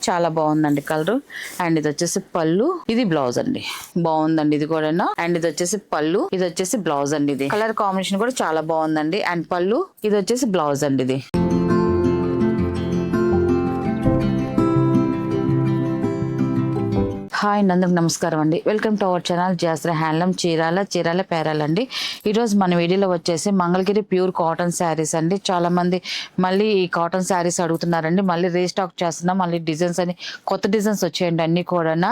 చాలా బాగుందండి colour. And ఇది వచ్చేసి పళ్ళు, ఇది బ్లౌజ్ అండి. బాగుందండి ఇది కూడా. అండ్ ఇది వచ్చేసి పళ్ళు, ఇది వచ్చేసి బ్లౌజ్ అండి. ఇది కలర్ కాంబినేషన్ కూడా చాలా బాగుందండి. అండ్ పళ్ళు, ఇది వచ్చేసి బ్లౌజ్ అండి. ఇది హాయ్ అందరికి నమస్కారం అండి. Welcome to our channel Jasra handloom Chirala Perala అండి. ఈరోజు మన వీడియోలో వచ్చేసి మంగళగిరి ప్యూర్ కాటన్ శారీస్ అండి. చాలా మంది మళ్ళీ ఈ కాటన్ శారీస్ అడుగుతున్నారండి. మళ్ళీ రీస్టాక్ చేస్తున్నాం. మళ్ళీ డిజైన్స్ అని కొత్త డిజైన్స్ వచ్చాయండి అన్ని కూడా.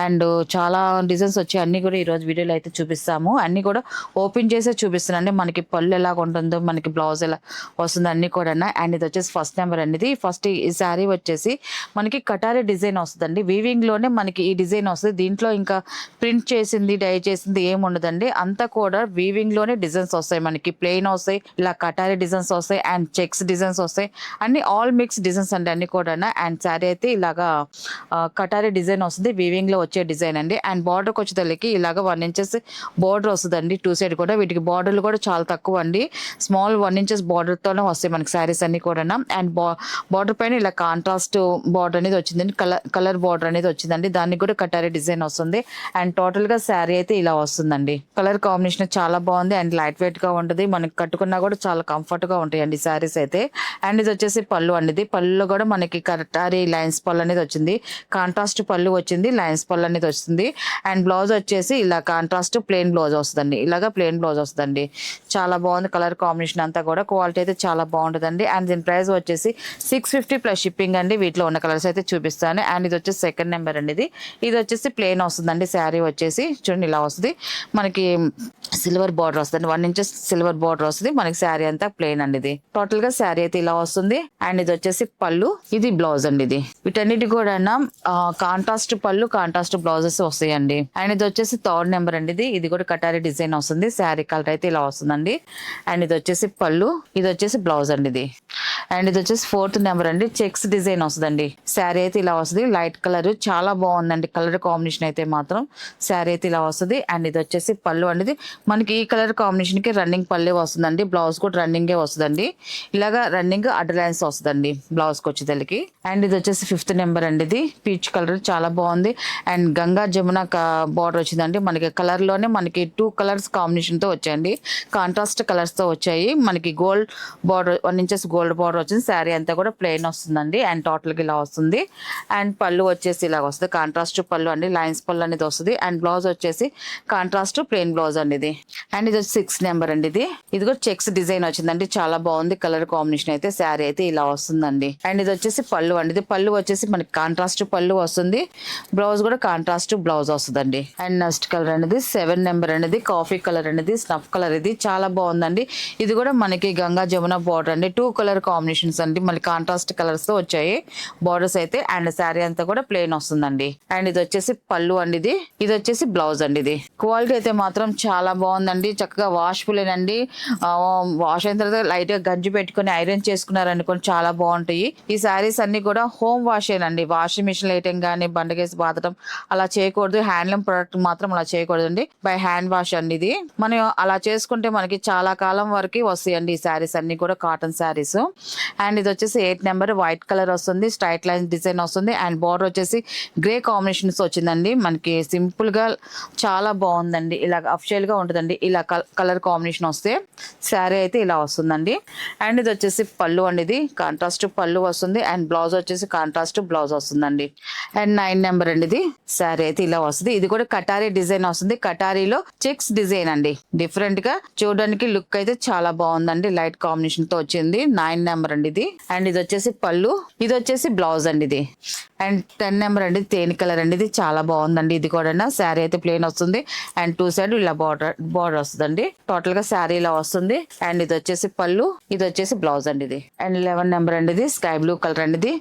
అండ్ చాలా డిజైన్స్ వచ్చాయి. అన్ని కూడా ఈరోజు వీడియోలో అయితే చూపిస్తాము. అన్ని కూడా ఓపెన్ చేసే చూపిస్తున్నాండి. మనకి పళ్ళు ఎలా ఉంటుందో, మనకి బ్లౌజ్ ఎలా వస్తుందో అన్ని కూడా. అండ్ ఇది వచ్చేసి ఫస్ట్ నెంబర్ అండి. ఇది ఫస్ట్ ఈ శారీ వచ్చేసి మనకి కటారీ డిజైన్ వస్తుందండి. వీవింగ్ లోనే మనకి ఈ డిజైన్ వస్తుంది. దీంట్లో ఇంకా ప్రింట్ చేసింది, డై చేసింది ఏమి ఉండదండి. అంతా కూడా వీవింగ్ లోనే డిజైన్స్ వస్తాయి. మనకి ప్లెయిన్ వస్తాయి, ఇలా కటారీ డిజైన్స్ వస్తాయి, అండ్ చెక్స్ డిజైన్స్ వస్తాయి. అన్ని ఆల్ మిక్స్ డిజైన్స్ అండి అన్ని కూడా. అండ్ శారీ అయితే ఇలాగా కటారీ డిజైన్ వస్తుంది, వీవింగ్ లో వచ్చే డిజైన్ అండి. అండ్ బార్డర్కి వచ్చేసరికి ఇలాగ 1 ఇంచెస్ బార్డర్ వస్తుందండి. 2 సైడ్ కూడా. వీటికి బార్డర్లు కూడా చాలా తక్కువ అండి. స్మాల్ 1 ఇంచెస్ బార్డర్ తోనే వస్తాయి మనకి శారీస్ అన్ని కూడా. అండ్ బార్డర్ పైన ఇలా కాంట్రాస్ట్ బార్డర్ అనేది వచ్చిందండి. కలర్ బార్డర్ అనేది వచ్చిందండి. దానికి కూడా కటారీ డిజైన్ వస్తుంది. అండ్ టోటల్ గా శారీ అయితే ఇలా వస్తుందండి. కలర్ కాంబినేషన్ చాలా బాగుంది. అండ్ లైట్ వెయిట్ గా ఉంటుంది. మనకి కట్టుకున్నా కూడా చాలా కంఫర్ట్ గా ఉంటాయండి శారీస్ అయితే. అండ్ ఇది వచ్చేసి పళ్ళు అనేది. పళ్ళులో కూడా మనకి కటారీ లైన్స్ పళ్ళు అనేది వచ్చింది. కాంట్రాస్ట్ పళ్ళు వచ్చింది, లైన్స్ పళ్ళు అనేది వస్తుంది. అండ్ బ్లౌజ్ వచ్చేసి ఇలా కాంట్రాస్ట్ ప్లెయిన్ బ్లౌజ్ వస్తుందండి. ఇలాగా ప్లెయిన్ బ్లౌజ్ వస్తుందండి. చాలా బాగుంది కలర్ కాంబినేషన్ అంతా కూడా. క్వాలిటీ అయితే చాలా బాగుంటుందండి. అండ్ దీని ప్రైస్ వచ్చేసి 650 ప్లస్ షిప్పింగ్ అండి. వీటిలో ఉన్న కలర్స్ అయితే చూపిస్తాను. అండ్ ఇది వచ్చేసి సెకండ్ నెంబర్ అండి. ఇది వచ్చేసి ప్లెయిన్ వస్తుందండి. శారీ వచ్చేసి చూడండి ఇలా వస్తుంది. మనకి సిల్వర్ బార్డర్ వస్తుంది. 1 ఇంచెస్ సిల్వర్ బార్డర్ వస్తుంది. మనకి శారీ అంతా ప్లెయిన్ అండి. ఇది టోటల్ గా శారీ అయితే ఇలా వస్తుంది. అండ్ ఇది వచ్చేసి పళ్ళు, ఇది బ్లౌజ్ అండి. ఇది వీటన్నిటి కూడా కాంట్రాస్ట్ పళ్ళు, కాంట్రాస్ట్ బ్లౌజెస్ వస్తాయండి. అండ్ ఇది వచ్చేసి థర్డ్ నెంబర్ అండి. ఇది కూడా కటారీ డిజైన్ వస్తుంది. శారీ కలర్ అయితే ఇలా వస్తుందండి. అండ్ ఇది వచ్చేసి పళ్ళు, ఇది వచ్చేసి బ్లౌజ్ అండి. ఇది అండ్ ఇది వచ్చేసి ఫోర్త్ నెంబర్ అండి. చెక్స్ డిజైన్ వస్తుందండి. శారీ అయితే ఇలా వస్తుంది. లైట్ కలర్ చాలా బాగుందండి. కలర్ కాంబినేషన్ అయితే మాత్రం శారీ అయితే ఇలా వస్తుంది. అండ్ ఇది వచ్చేసి పళ్ళు అనేది మనకి ఈ కలర్ కాంబినేషన్ కి రన్నింగ్ పళ్ళే వస్తుందండి. బ్లౌజ్ కూడా రన్నింగే వస్తుందండి. ఇలాగా రన్నింగ్ అడ్డ లైన్స్ వస్తుందండి బ్లౌజ్ కి వచ్చేసరికి. అండ్ ఇది వచ్చేసి ఫిఫ్త్ నెంబర్ అండి. ఇది పీచ్ కలర్ చాలా బాగుంది. అండ్ గంగా జమున బార్డర్ వచ్చిందండి. మనకి కలర్ లోనే మనకి 2 కలర్స్ కాంబినేషన్ తో వచ్చాయండి. కాంట్రాస్ట్ కలర్స్ తో వచ్చాయి. మనకి gold border 1 inches gold border వచ్చింది. శారీ అంతా కూడా ప్లెయిన్ వస్తుందండి. అండ్ టోటల్ గా ఇలా వస్తుంది. అండ్ పళ్ళు వచ్చేసి ఇలా వస్తుంది. కాంట్రాస్ట్ పళ్ళు అండి. లైన్స్ పళ్ళు అనేది వస్తుంది. అండ్ బ్లౌజ్ వచ్చేసి కాంట్రాస్ట్ ప్లెయిన్ బ్లౌజ్ అండి. ఇది అండ్ ఇది వచ్చి 6 నెంబర్ అండి. ఇది కూడా చెక్స్ డిజైన్ వచ్చిందండి. చాలా బాగుంది కలర్ కాంబినేషన్ అయితే. శారీ అయితే ఇలా వస్తుందండి. అండ్ ఇది వచ్చేసి పళ్ళు అండి. ఇది పళ్ళు వచ్చేసి మనకి కాంట్రాస్ట్ పళ్ళు వస్తుంది. బ్లౌజ్ కూడా కాంట్రాస్ట్ బ్లౌజ్ వస్తుందండి. అండ్ నెక్స్ట్ కలర్ అనేది 7 నెంబర్ అనేది. కాఫీ కలర్ అనేది, స్నఫ్ కలర్. ఇది చాలా బాగుందండి. ఇది కూడా మనకి గంగా జమున బార్డర్ అండి. 2 కలర్ కాంబినేషన్స్ అండి. మళ్ళీ కాంట్రాస్ట్ కలర్స్ తో వచ్చాయి బార్డర్స్ అయితే. అండ్ శారీ అంతా కూడా ప్లెయిన్ వస్తుందండి. అండ్ ఇది వచ్చేసి పళ్ళు అండి. ఇది వచ్చేసి బ్లౌజ్ అండి. ఇది క్వాలిటీ అయితే మాత్రం చాలా బాగుందండి. చక్కగా వాష్ఫుల్లేనండి. వాష్ అయిన తర్వాత లైట్ గా గంజి పెట్టుకుని ఐరన్ చేసుకున్నారనుకోండి చాలా బాగుంటాయి. ఈ శారీస్ అన్ని కూడా హోమ్ వాష్ ఏనండి. వాషింగ్ మిషన్ వేయటం కానీ, బండకేసి బాతడం అలా చేయకూడదు. హ్యాండ్లూమ్ ప్రొడక్ట్ మాత్రం అలా చేయకూడదండి. బై హ్యాండ్ వాష్ అండి. ఇది మనం అలా చేసుకుంటే మనకి చాలా కాలం వరకు వస్తాయండి ఈ శారీస్ అన్ని కూడా, కాటన్ శారీస్. అండ్ ఇది వచ్చేసి 8 నెంబర్. వైట్ కలర్ వస్తుంది. స్ట్రైట్ లైన్ డిజైన్ వస్తుంది. అండ్ బార్డర్ వచ్చేసి గ్రే కాంబినేషన్స్ వచ్చిందండి. మనకి సింపుల్ గా చాలా బాగుందండి. ఇలా అఫిషియల్ గా ఉంటుందండి. ఇలా కలర్ కాంబినేషన్ వస్తే శారీ అయితే ఇలా వస్తుందండి. అండ్ ఇది వచ్చేసి పళ్ళు అండి. ఇది కాంట్రాస్ట్ పళ్ళు వస్తుంది. అండ్ బ్లౌజ్ వచ్చేసి కాంట్రాస్ట్ బ్లౌజ్ వస్తుందండి. అండ్ 9 నెంబర్ అండి. ఇది శారీ అయితే ఇలా వస్తుంది. ఇది కూడా కటారీ డిజైన్ వస్తుంది. కటారీలో చెక్స్ డిజైన్ అండి. డిఫరెంట్ గా చూడడానికి లుక్ అయితే చాలా బాగుందండి. లైట్ కాంబినేషన్ తో వచ్చింది. 9 నెంబర్ అండి. ఇది అండ్ ఇది వచ్చేసి పళ్ళు, ఇది వచ్చేసి బ్లౌజ్ అండి. ఇది అండ్ 10 నెంబర్ అండి. తేనె కలర్ అండి. ఇది చాలా బాగుందండి. ఇది కూడా శారీ అయితే ప్లెయిన్ వస్తుంది. అండ్ 2 సైడ్ ఇలా బార్డర్ వస్తుందండి. టోటల్ గా శారీ ఇలా వస్తుంది. అండ్ ఇది వచ్చేసి పళ్ళు, ఇది వచ్చేసి బ్లౌజ్ అండి. ఇది అండ్ 11 నెంబర్ అండి. ఇది స్కై బ్లూ కలర్ అండి.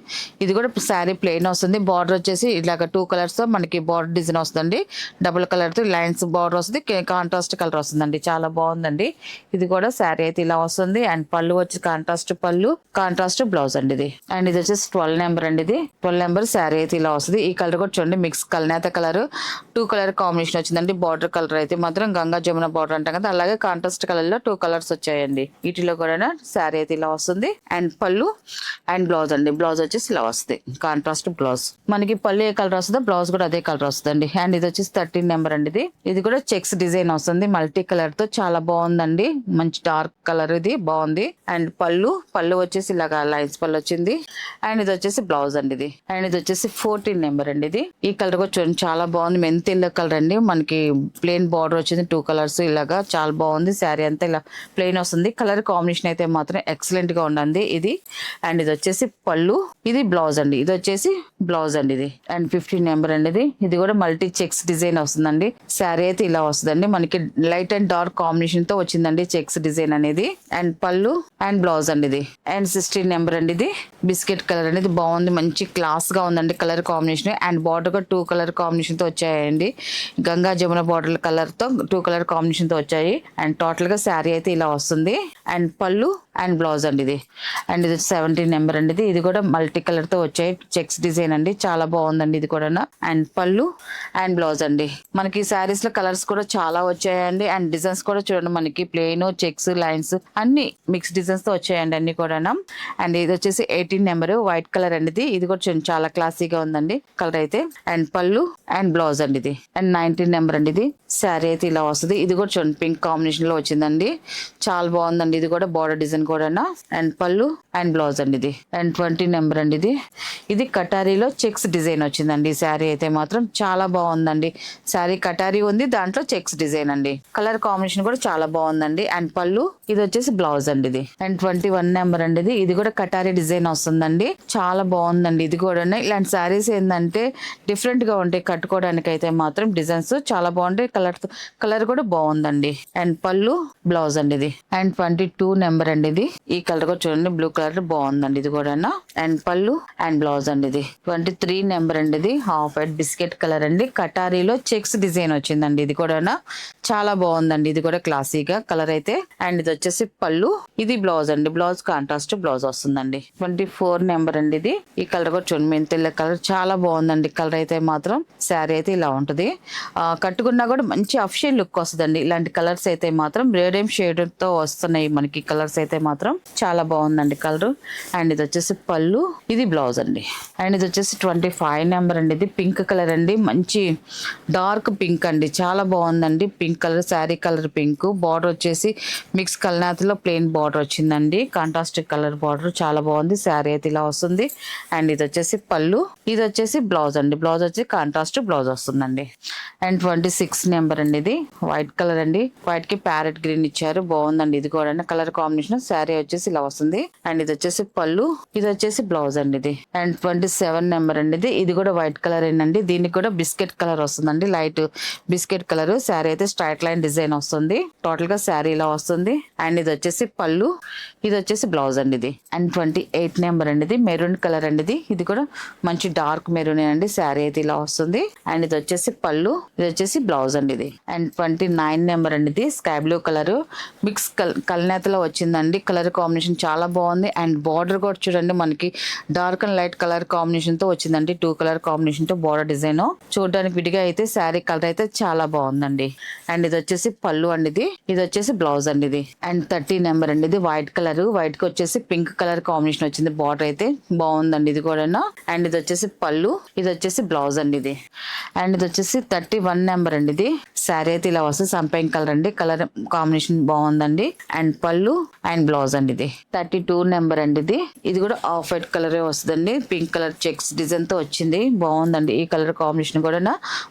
ఇది కూడా శారీ ప్లెయిన్ వస్తుంది. బార్డర్ వచ్చేసి ఇలాగ 2 కలర్స్ తో మనకి బార్డర్ డిజైన్ వస్తుందండి. డబుల్ కలర్ తో లైన్స్ బార్డర్ వస్తుంది, కాంట్రాస్ట్ కలర్ వస్తుందండి. చాలా బాగుందండి. ఇది కూడా శారీ అయితే ఇలా వస్తుంది. అండ్ పళ్ళు వచ్చి కాంట్రాస్ట్ పళ్ళు, కాంట్రాస్ట్ బ్లౌజ్ అండి ఇది. అండ్ ఇది వచ్చేసి 12 నెంబర్ అండి. ఇది 12 నెంబర్ శారీ అయితే ఇలా వస్తుంది. ఈ కలర్ కూడా చూడండి మిక్స్ కల్నేత కలర్ 2 కలర్ కాంబినేషన్ వచ్చిందండి. బార్డర్ కలర్ అయితే మాత్రం గంగా జమున బార్డర్ అంటాం కదా, అలాగే కాంట్రాస్ట్ కలర్ లో 2 కలర్స్ వచ్చాయండి. వీటిలో కూడా శారీ అయితే ఇలా వస్తుంది. అండ్ పళ్ళు అండ్ బ్లౌజ్ అండి. బ్లౌజ్ వచ్చేసి ఇలా వస్తుంది, కాంట్రాస్ట్ బ్లౌజ్. మనకి పళ్ళు ఏ కలర్ వస్తుందో బ్లౌజ్ కూడా అదే కలర్ వస్తుందండి. అండ్ ఇది వచ్చేసి 13 నెంబర్ అండి. ఇది కూడా చెక్స్ డిజైన్ వస్తుంది మల్టీ కలర్ తో, చాలా బాగుందండి. మంచి డార్క్ కలర్ ఇది బాగుంది. అండ్ పళ్ళు వచ్చేసి ఇలాగా లైన్స్ పళ్ళు వచ్చింది. అండ్ ఇది వచ్చేసి బ్లౌజ్ అండి ఇది. అండ్ ఇది వచ్చేసి 14 నెంబర్ అండి. ఇది ఈ కలర్ కూడా చూడండి చాలా బాగుంది. మెంతి ఎల్లో కలర్ అండి. మనకి ప్లెయిన్ బార్డర్ వచ్చింది 2 కలర్స్ ఇలాగా, చాలా బాగుంది. శారీ అంతా ఇలా ప్లెయిన్ వస్తుంది. కలర్ కాంబినేషన్ అయితే మాత్రం ఎక్సలెంట్ గా ఉండండి ఇది. అండ్ ఇది వచ్చేసి పళ్ళు, ఇది బ్లౌజ్ అండి. ఇది వచ్చేసి బ్లౌజ్ అండి ఇది. అండ్ 15 నెంబర్ అండి. ఇది కూడా మల్టీ చెక్స్ డిజైన్ వస్తుందండి. శారీ అయితే ఇలా వస్తుందండి. మనకి లైట్ అండ్ డార్క్ కాంబినేషన్ తో వచ్చిందండి చెక్స్ డిజైన్ అనేది. అండ్ పళ్ళు అండ్ బ్లౌజ్ అండి ఇది. అండ్ 16 నెంబర్ అండి. ఇది బిస్కెట్ కలర్ అనేది బాగుంది, మంచి క్లాస్ గా ఉందండి కలర్ కాంబినేషన్. అండ్ బార్డర్ కూడా 2 కలర్ కాంబినేషన్ తో వచ్చాయండి. గంగా జమున బార్డర్ కలర్ తో 2 కలర్ కాంబినేషన్ తో వచ్చాయి. అండ్ టోటల్ గా శారీ అయితే ఇలా వస్తుంది. అండ్ పళ్ళు అండ్ బ్లౌజ్ అండి ఇది. అండ్ ఇది 17 నెంబర్ అండి. ఇది కూడా మల్టీ కలర్ తో వచ్చాయి చెక్స్ డిజైన్ అండి, చాలా బాగుందండి ఇది కూడా. అండ్ పళ్ళు అండ్ బ్లౌజ్ అండి. మనకి శారీస్ లో కలర్స్ కూడా చాలా వచ్చాయండి. అండ్ డిజైన్స్ కూడా చూడండి, మనకి ప్లెయిన్ చెక్స్ లైన్స్ అన్ని మిక్స్ డిజైన్స్ తో వచ్చాయండి అన్ని కూడా. అండ్ ఇది వచ్చేసి 18 నెంబర్ వైట్ కలర్ అండి. ఇది కూడా చూడండి చాలా క్లాసీగా ఉందండి కలర్ అయితే. అండ్ పళ్ళు అండ్ బ్లౌజ్ అండి ఇది. అండ్ 19 నెంబర్ అండి. ఇది శారీ అయితే ఇలా వస్తుంది. ఇది కూడా చూడండి పింక్ కాంబినేషన్ లో వచ్చిందండి, చాలా బాగుందండి. ఇది కూడా బార్డర్ డిజైన్ కూడా. అండ్ పళ్ళు అండ్ బ్లౌజ్ అండి ఇది. అండ్ 20 నెంబర్ అండి. ఇది కటారీలో చెక్స్ డిజైన్ వచ్చిందండి. శారీ అయితే మాత్రం చాలా బాగుందండి. శారీ కటారీ ఉంది, దాంట్లో చెక్స్ డిజైన్ అండి. కలర్ కాంబినేషన్ కూడా చాలా బాగుందండి. అండ్ పళ్ళు, ఇది వచ్చేసి బ్లౌజ్ అండి ఇది. అండ్ 21 నెంబర్ అండి. ఇది కూడా కటారీ డిజైన్ వస్తుందండి, చాలా బాగుందండి. ఇది కూడా ఇలాంటి శారీస్ ఏంటంటే డిఫరెంట్ గా ఉంటాయి కట్టుకోవడానికి అయితే మాత్రం. డిజైన్స్ చాలా బాగుంటాయి, కలర్ కూడా బాగుందండి. అండ్ పళ్ళు బ్లౌజ్ అండి ఇది. అండ్ 22 నెంబర్ అండి. ఇది ఈ కలర్ కూడా చూడండి బ్లూ కలర్ బాగుందండి ఇది కూడా. అండ్ పళ్ళు అండ్ బ్లౌజ్ అండి ఇది. 23 నెంబర్ అండి. ఇది హాఫ్ వైట్ బిస్కెట్ కలర్ అండి. కటారీలో చెక్స్ డిజైన్ వచ్చిందండి. ఇది కూడా చాలా బాగుందండి. ఇది కూడా క్లాసీగా కలర్ అయితే. అండ్ ఇది వచ్చేసి పళ్ళు, ఇది బ్లౌజ్ అండి. బ్లౌజ్ కాంట్రాస్ట్ బ్లౌజ్ వస్తుందండి. 24 నెంబర్ అండి. ఇది ఈ కలర్ కూడా చూడండి మెంతెల్ల కలర్, చాలా బాగుందండి కలర్ అయితే మాత్రం. శారీ అయితే ఇలా ఉంటది, కట్టుకున్నా కూడా మంచి అఫిషియల్ లుక్ వస్తుందండి. ఇలాంటి కలర్స్ అయితే మాత్రం రేడియం షేడ్ తో వస్తున్నాయి మనకి కలర్స్ అయితే మాత్రం, చాలా బాగుందండి కలర్. అండ్ ఇది వచ్చేసి పళ్ళు, ఇది బ్లౌజ్ అండి. అండ్ ఇది వచ్చేసి 25 నెంబర్ అండి. ఇది పింక్ కలర్ అండి, మంచి డార్క్ పింక్ అండి, చాలా బాగుందండి. Pink colour sari colour pink. Border వచ్చేసి మిక్స్ కల్నాథ్లో ప్లెయిన్ బార్డర్ వచ్చిందండి, కాంట్రాస్ట్ కలర్ బార్డర్, చాలా బాగుంది. శారీ అయితే ఇలా వస్తుంది. అండ్ ఇది వచ్చేసి పళ్ళు, ఇది వచ్చేసి బ్లౌజ్ అండి. బ్లౌజ్ వచ్చి కాంట్రాస్ట్ బ్లౌజ్ వస్తుందండి. అండ్ 26 నెంబర్ అండి. ఇది వైట్ కలర్ అండి, వైట్ కి ప్యారెట్ గ్రీన్ ఇచ్చారు, బాగుందండి. ఇది కూడా కలర్ కాంబినేషన్. శారీ వచ్చేసి ఇలా వస్తుంది. అండ్ ఇది వచ్చేసి పళ్ళు, ఇది వచ్చేసి బ్లౌజ్ అండి ఇది. అండ్ 27 నెంబర్ అండి. ఇది కూడా వైట్ కలర్ ఏంటండి. దీనికి కూడా బిస్కెట్ కలర్ వస్తుందండి, లైట్ బిస్కెట్ కలర్. శారీ అయితే స్ట్రైట్ లైన్ డిజైన్ వస్తుంది. టోటల్ గా శారీ ఇలా వస్తుంది. అండ్ ఇది వచ్చేసి పళ్ళు, ఇది వచ్చేసి బ్లౌజ్ అండి ఇది. అండ్ 28 నెంబర్ అండి. ఇది మెరూన్ కలర్ అండి. ఇది కూడా మంచి డార్క్ మెరూన్ అండి. శారీ అయితే ఇలా వస్తుంది. అండ్ ఇది వచ్చేసి పళ్ళు, ఇది వచ్చేసి బ్లౌజ్ అండి ఇది. అండ్ 29 నెంబర్ అండి. ఇది స్కై బ్లూ కలర్ మిక్స్ కల్నేతలో వచ్చిందండి. కలర్ కాంబినేషన్ చాలా బాగుంది. అండ్ బార్డర్ కూడా చూడండి మనకి dark and light colour combination తో వచ్చిందండి. 2 కలర్ కాంబినేషన్ తో బార్డర్ డిజైన్. చూడడానికి విడిగా అయితే శారీ కలర్ అయితే చాలా బాగుందండి. అండ్ ఇది వచ్చేసి పళ్ళు అండి. ఇది వచ్చేసి బ్లౌజ్ అండి ఇది. అండ్ 30 నెంబర్ అండి. ఇది వైట్ కలర్, వైట్ కి వచ్చేసి పింక్ కలర్ కాంబినేషన్ వచ్చింది. బార్డర్ అయితే బాగుందండి ఇది కూడా. అండ్ ఇది వచ్చేసి పళ్ళు, ఇది వచ్చేసి బ్లౌజ్ అండి ఇది. అండ్ ఇది వచ్చేసి 31 నెంబర్ అండి. ఇది శారీ అయితే ఇలా వస్తుంది, సంపంగి కలర్ అండి. కలర్ కాంబినేషన్ బాగుందండి. అండ్ పళ్ళు అండ్ బ్లౌజ్ అండి ఇది. 32 నెంబర్ అండి. ఇది కూడా ఆఫ్ వైట్ కలర్ వస్తుందండి, పింక్ కలర్ చెక్స్ డిజైన్ తో వచ్చింది, బాగుందండి. ఈ కలర్ కాంబినేషన్ కూడా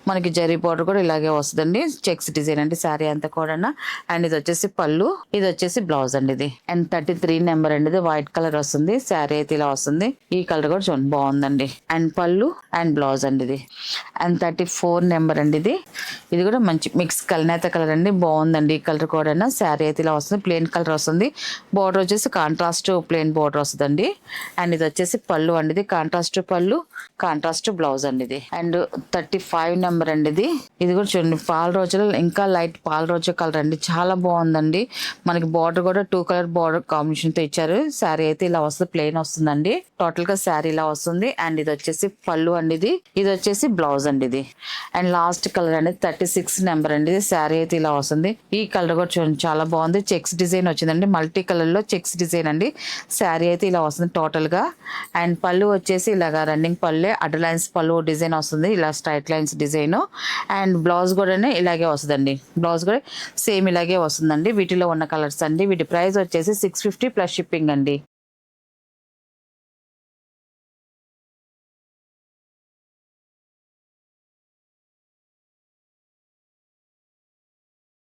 మనకి జరీ బార్డర్ కూడా ఇలాగే వస్తుందండి, చెక్స్ డిజైన్ అండి శారీ అంతా కూడా. అండ్ ఇది వచ్చేసి పళ్ళు, ఇది వచ్చేసి బ్లౌజ్ అండి ఇది. అండ్ 33 నెంబర్ అండి. ఇది వైట్ కలర్ వస్తుంది, శారీ అయితే ఇలా వస్తుంది. ఈ కలర్ కూడా చూడండి బాగుందండి. అండ్ పళ్ళు అండ్ బ్లౌజ్ అండి ఇది. అండ్ 34 నెంబర్ అండి. ఇది కూడా మంచి మిక్స్ కల్నేత కలర్ అండి, బాగుందండి. ఈ కలర్ కూడా శారీ అయితే ఇలా వస్తుంది, ప్లెయిన్ కలర్ వస్తుంది. బార్డర్ వచ్చేసి కాంట్రాస్ట్ ప్లెయిన్ బార్డర్ వస్తుందండి. అండ్ ఇది వచ్చేసి పళ్ళు అండి, ఇది కాంట్రాస్ట్ పళ్ళు, కాంట్రాస్ట్ బ్లౌజ్ అండి ఇది. అండ్ 35 నెంబర్ అండి ఇది కూడా చూడండి, పాల రోజులు ఇంకా లైట్ పాల రోజు కలర్ అండి, చాలా బాగుందండి. మనకి బార్డర్ కూడా 2 కలర్ బార్డర్ కాంబినేషన్ తో ఇచ్చారు. శారీ అయితే ఇలా వస్తుంది, ప్లెయిన్ వస్తుందండి. టోటల్ గా శారీ ఇలా వస్తుంది. అండ్ ఇది వచ్చేసి పళ్ళు అండి, ఇది వచ్చేసి బ్లౌజ్ అండి ఇది. అండ్ లాస్ట్ కలర్ అనేది 36 నెంబర్ అండి, ఇది శారీ అయితే ఇలా వస్తుంది. ఈ కలర్ కూడా చూడండి చాలా బాగుంది, చెక్స్ డిజైన్ వచ్చిందండి, మల్టీ కలర్ లో చెక్స్ డిజైన్ అండి. శారీ అయితే ఇలా వస్తుంది టోటల్ గా. అండ్ పళ్ళు వచ్చేసి ఇలాగా రన్నింగ్ పళ్ళే, అడ్డ లైన్స్ పళ్ళు డిజైన్ వస్తుంది, ఇలా straight lines design. And blouse కూడా ఇలాగే వస్తుందండి, బ్లౌజ్ కూడా సేమ్ ఇలాగే వస్తుందండి. వీటిలో ఉన్న కలర్స్ అండి. వీటి ప్రైస్ వచ్చేసి 650 ప్లస్ షిప్పింగ్ అండి.